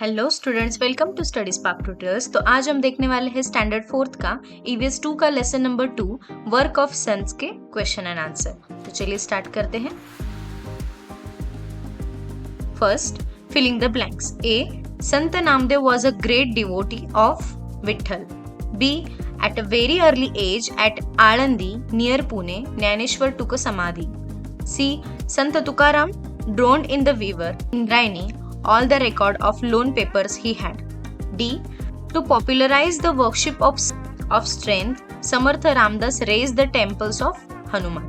Hello students, welcome to Study Spark tutorials. तो आज हम देखने वाले हैं स्टैंडर्ड 4th का EVS 2 का lesson number 2 work of saints के क्वेश्चन एंड आंसर। तो चलिए स्टार्ट करते हैं। First, filling the blanks. A, Sant Namdev was a great devotee of Vitthal. B, at a very early age at Alandi near Pune, Dnyaneshwar took a samadhi. C, Sant Tukaram droned in the weaver in Raini all the record of loan papers he had. D, to popularize the worship of strength, Samartha Ramdas raised the temples of Hanuman.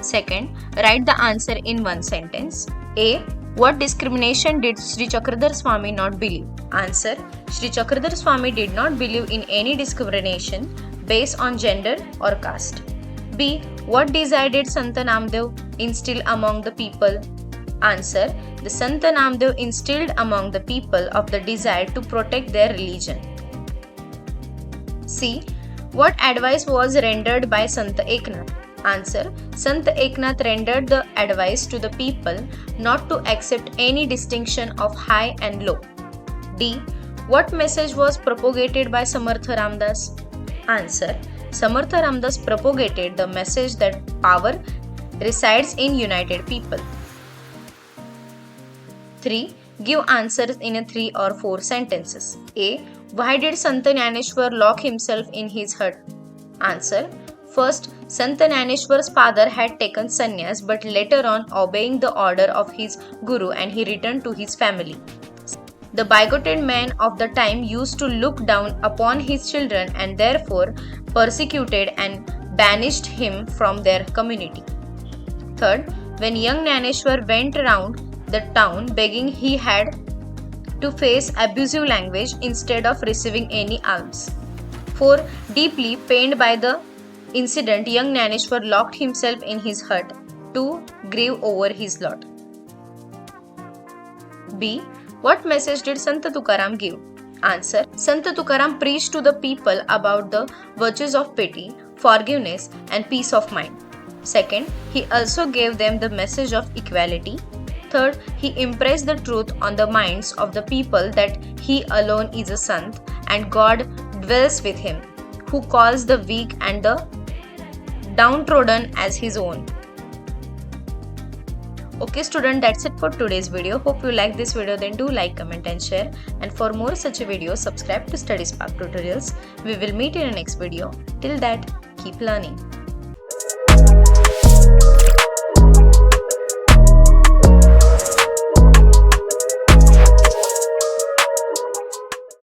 Second, write the answer in one sentence. A, what discrimination did Sri Chakradhar Swami not believe? Answer, Sri Chakradhar Swami did not believe in any discrimination based on gender or caste. B, what desire did Sant Namdeo instill among the people? Answer, the Sant Namdeo instilled among the people of the desire to protect their religion. C, what advice was rendered by Sant Eknath? Answer, Sant Eknath rendered the advice to the people not to accept any distinction of high and low. D, what message was propagated by Samartha Ramdas? Answer, Samartha Ramdas propagated the message that power resides in united people. 3. Give answers in a 3 or 4 sentences. A, why did Sant Dnyaneshwar lock himself in his hut? Answer, first, Sant Dnyaneshwar's father had taken sannyas, but later on, obeying the order of his guru, and he returned to his family. The bigoted men of the time used to look down upon his children and therefore persecuted and banished him from their community. Third, when young Dnyaneshwar went around the town begging, he had to face abusive language instead of receiving any alms. 4. Deeply pained by the incident, young Dnyaneshwar locked himself in his hut to grieve over his lot. B, what message did Sant Tukaram give? Answer, Sant Tukaram preached to the people about the virtues of pity, forgiveness and peace of mind. Second, he also gave them the message of equality. Third, he impressed the truth on the minds of the people that he alone is a Sant and God dwells with him, who calls the weak and the downtrodden as his own. Okay student, that's it for today's video. Hope you like this video. Then do like, comment and share. And for more such videos, subscribe to Study Spark Tutorials. We will meet in the next video. Till that, keep learning.